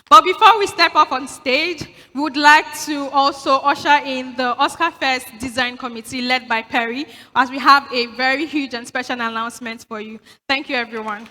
But before we step up on stage, we would like to also usher in the Oscar Fest Design Committee led by Perrie, as we have a very huge and special announcement for you. Thank you, everyone.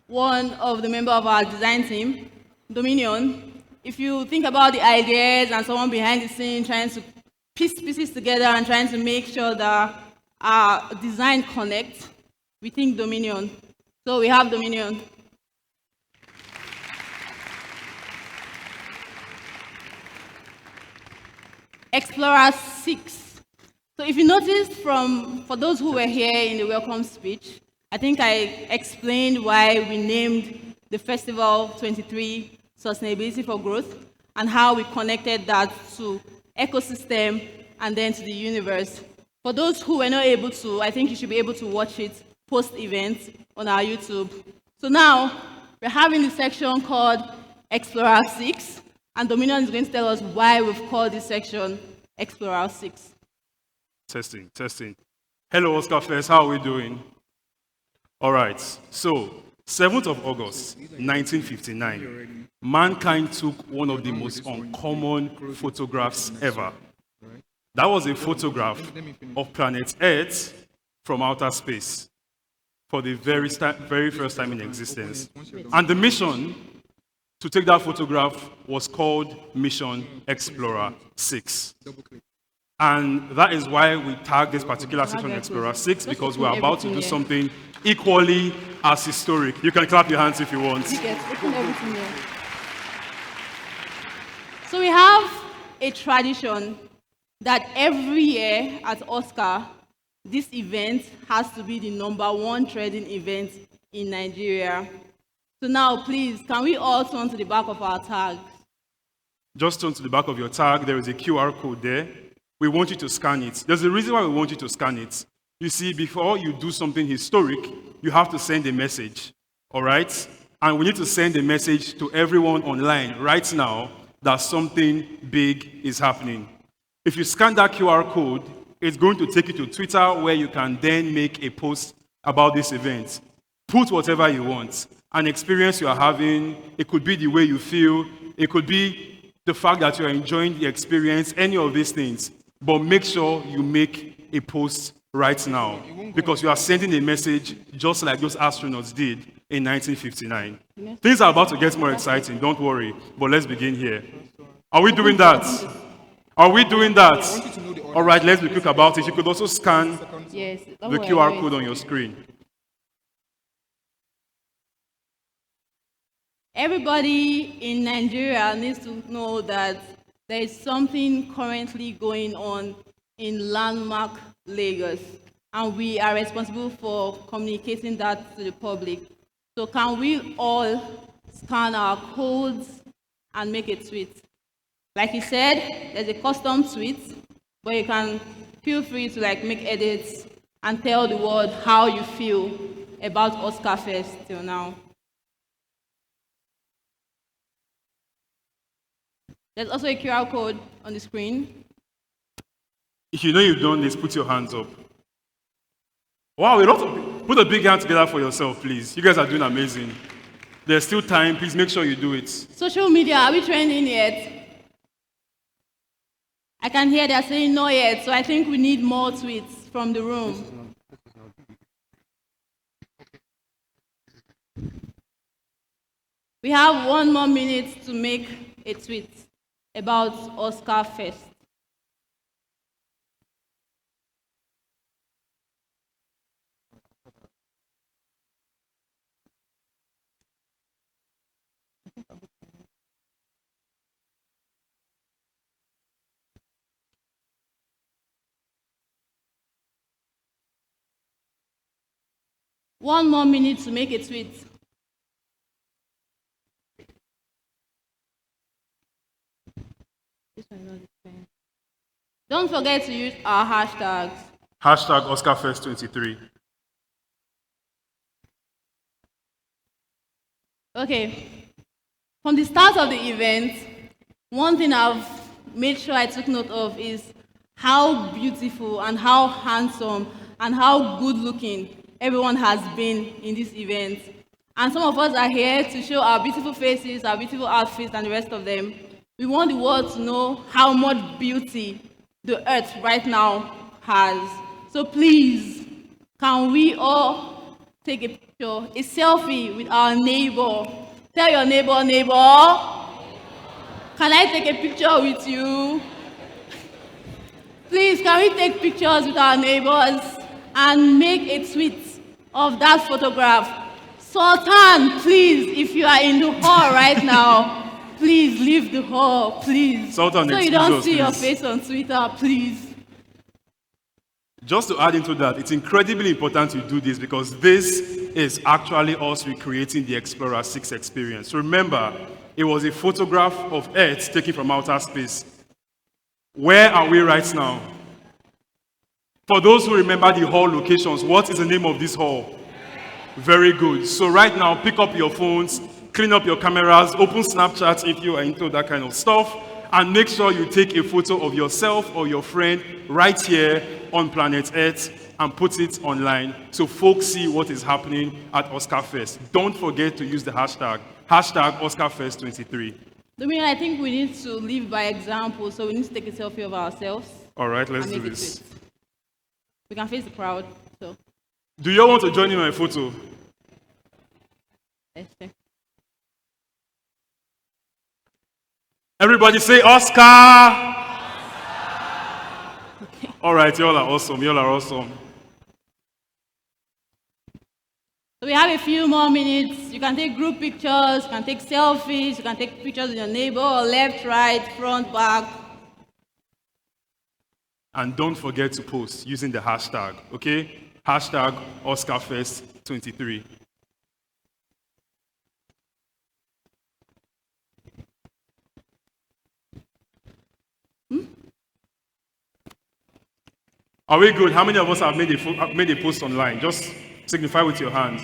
One of the members of our design team, Dominion. If you think about the ideas and someone behind the scene trying to piece pieces together and trying to make sure that our design connects, we think Dominion. So we have Dominion. Explorer 6. So if you noticed for those who were here in the welcome speech, I think I explained why we named the festival 23 Sustainability for Growth and how we connected that to ecosystem and then to the universe. For those who were not able to, I think you should be able to watch it post-event on our YouTube. So now, we're having this section called Explorer 6, and Dominion is going to tell us why we've called this section Explorer 6. Testing. Hello, Oscar Fest. How are we doing? All right. So, 7th of August, 1959, mankind took one of the most uncommon photographs ever. That was a photograph of planet Earth from outer space for the very first time in existence. And the mission to take that photograph was called Mission Explorer 6. And that is why we tag this particular section Explorer 6, because we're about to do something equally as historic. You can clap your hands if you want. So we have a tradition that every year at Oscar, this event has to be the #1 trading event in Nigeria. So now, please, can we all turn to the back of our tags? Just turn to the back of your tag. There is a QR code there. We want you to scan it. There's a reason why we want you to scan it. You see, before you do something historic, you have to send a message, all right? And we need to send a message to everyone online right now that something big is happening. If you scan that QR code, it's going to take you to Twitter, where you can then make a post about this event. Put whatever you want. An experience you are having, it could be the way you feel, it could be the fact that you are enjoying the experience, any of these things. But make sure you make a post right now, because you are sending a message just like those astronauts did in 1959. Things are about to get more exciting, don't worry, but let's begin here. Are we doing that? Are we doing that? All right, let's be quick about it. You could also scan the QR code on your screen. Everybody in Nigeria needs to know that there is something currently going on in landmark Lagos, and we are responsible for communicating that to the public. So can we all scan our codes and make a tweet? Like you said, there's a custom tweet, but you can feel free to make edits and tell the world how you feel about Oscar Fest till now. There's also a QR code on the screen. If you know you've done this, put your hands up. Wow, put a big hand together for yourself, please. You guys are doing amazing. There's still time. Please make sure you do it. Social media, are we trending yet? I can hear they're saying no yet, so I think we need more tweets from the room. We have 1 more minute to make a tweet about Oscar Fest. One more minute to make a tweet. Don't forget to use our hashtags. Hashtag OscarFest23. Okay. From the start of the event, one thing I've made sure I took note of is how beautiful and how handsome and how good looking everyone has been in this event. And some of us are here to show our beautiful faces, our beautiful outfits, and the rest of them. We want the world to know how much beauty the earth right now has. So please, can we all take a picture, a selfie with our neighbor? Tell your neighbor, neighbor, can I take a picture with you? Please, can we take pictures with our neighbors and make a tweet of that photograph? Sultan, please, if you are in the hall right now, please leave the hall, please. Sultan, so you excuse don't us, see your please. face on Twitter, please. Just to add into that, it's incredibly important to do this because this is actually us recreating the Explorer 6 experience. Remember, it was a photograph of Earth taken from outer space. Where are we right now? For those who remember the hall locations, what is the name of this hall? Very good. So right now, pick up your phones, clean up your cameras, open Snapchat if you are into that kind of stuff, and make sure you take a photo of yourself or your friend right here on planet Earth and put it online so folks see what is happening at Oscar Fest. Don't forget to use the hashtag OscarFest23. Dominion, I think we need to live by example, so we need to take a selfie of ourselves. All right, let's and do make this. it fit. We can face the crowd, so. Do you all want to join in my photo? Let's see. Everybody say Oscar! All right, y'all are awesome. Y'all are awesome. So we have a few more minutes. You can take group pictures, you can take selfies, you can take pictures of your neighbor, left, right, front, back. And don't forget to post using the hashtag, okay? Hashtag OscarFest23. Are we good? How many of us have made a post online? Just signify with your hands.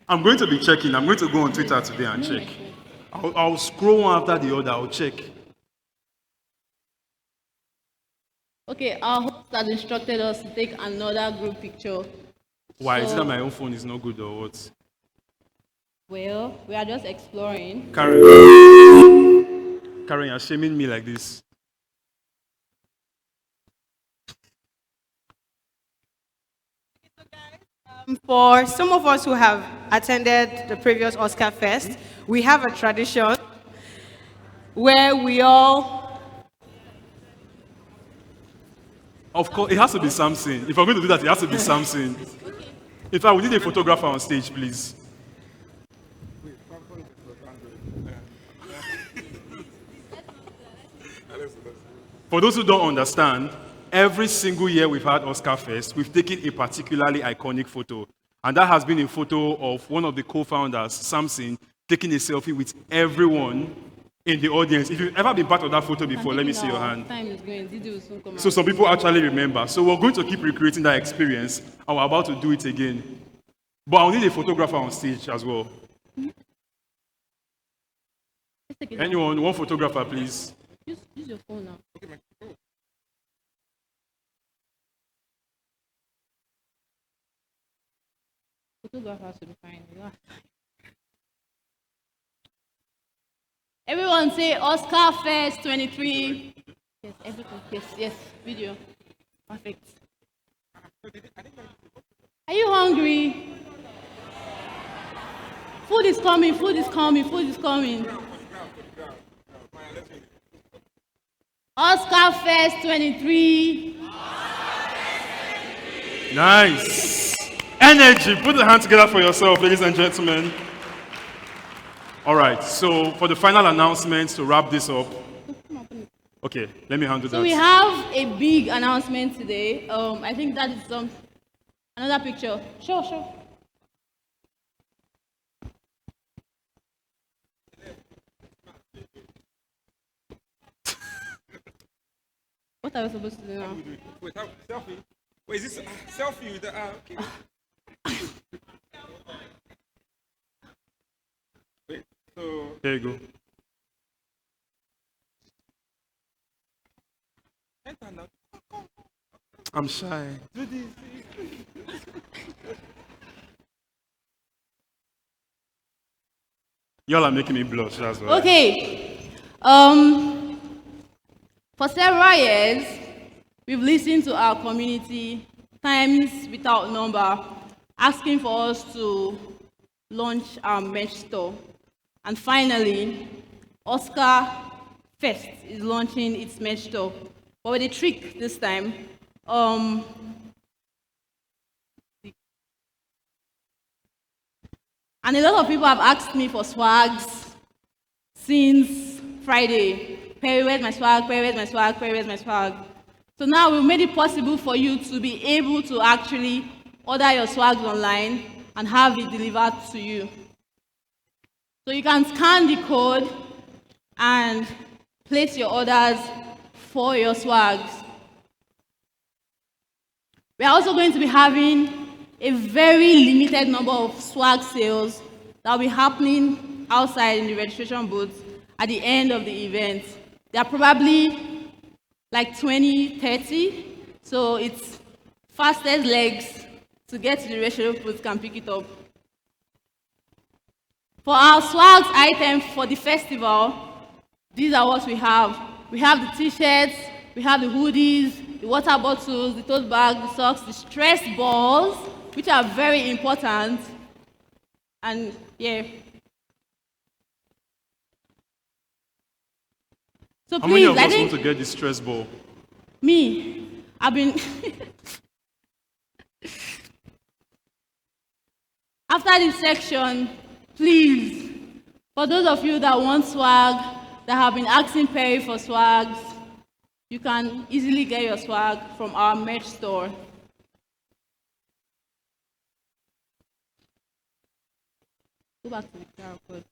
I'm going to be checking. I'm going to go on Twitter today and check. I'll scroll one after the other. I'll check. Okay, our host has instructed us to take another group picture. Why? Is it So- that my own phone is not good or what? Well, we are just exploring. Karen, you're shaming me like this. For some of us who have attended the previous Oscar Fest, we have a tradition where we all. Of course, it has to be something. If I'm going to do that, it has to be something. In fact, we need a photographer on stage, please. For those who don't understand, every single year we've had Oscar Fest, we've taken a particularly iconic photo. And that has been a photo of one of the co-founders, Samson, taking a selfie with everyone in the audience. If you've ever been part of that photo before, let me see your hand. Time is going. Didi will soon come So out. some people actually remember. So we're going to keep recreating that experience, and we're about to do it again. But I'll need a photographer on stage as well. Let's take it down. Anyone, one photographer, please. Use your phone now. Photographer should be fine. Yeah. Everyone say Oscar Fest 23. Yes, everything. Yes, yes. Video. Perfect. Are you hungry? Food is coming, food is coming, food is coming. Oscar Fest 23. Nice. Energy. Put the hand together for yourself, ladies and gentlemen. All right, so for the final announcements to wrap this up. Okay, let me handle So we that. have a big announcement today. I think that is another picture. Sure. What are we supposed to do now? Wait, selfie? Wait, is this selfie with the okay. Wait, so There you go. enter now. I'm shy. Y'all are making me blush, that's why. Okay. For several years, we've listened to our community, times without number, asking for us to launch our merch store. And finally, Oscar Fest is launching its merch store. But with a trick this time. And a lot of people have asked me for swags since Friday. Perry, where's my swag? Perry, where's my swag? Perry, where's my swag? So now we've made it possible for you to be able to actually order your swags online and have it delivered to you. So you can scan the code and place your orders for your swags. We are also going to be having a very limited number of swag sales that will be happening outside in the registration booth at the end of the event. There are probably like 20, 30, so it's fastest legs to get to the registration booth can pick it up. For our swags items for the festival, these are what we have. We have the t-shirts, we have the hoodies, the water bottles, the tote bag, the socks, the stress balls, which are very important. And yeah. So How many please, of I us want think to get this stress ball? me, I've been after this section, please, for those of you that want swag, that have been asking Perry for swags, you can easily get your swag from our merch store. Go back to the QR code.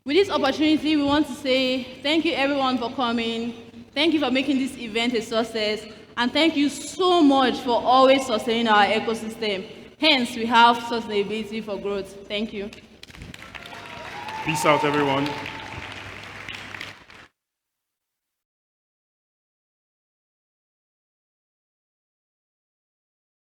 With this opportunity, we want to say thank you everyone for coming. Thank you for making this event a success. And thank you so much for always sustaining our ecosystem. Hence, we have sustainability for growth. Thank you. Peace out, everyone.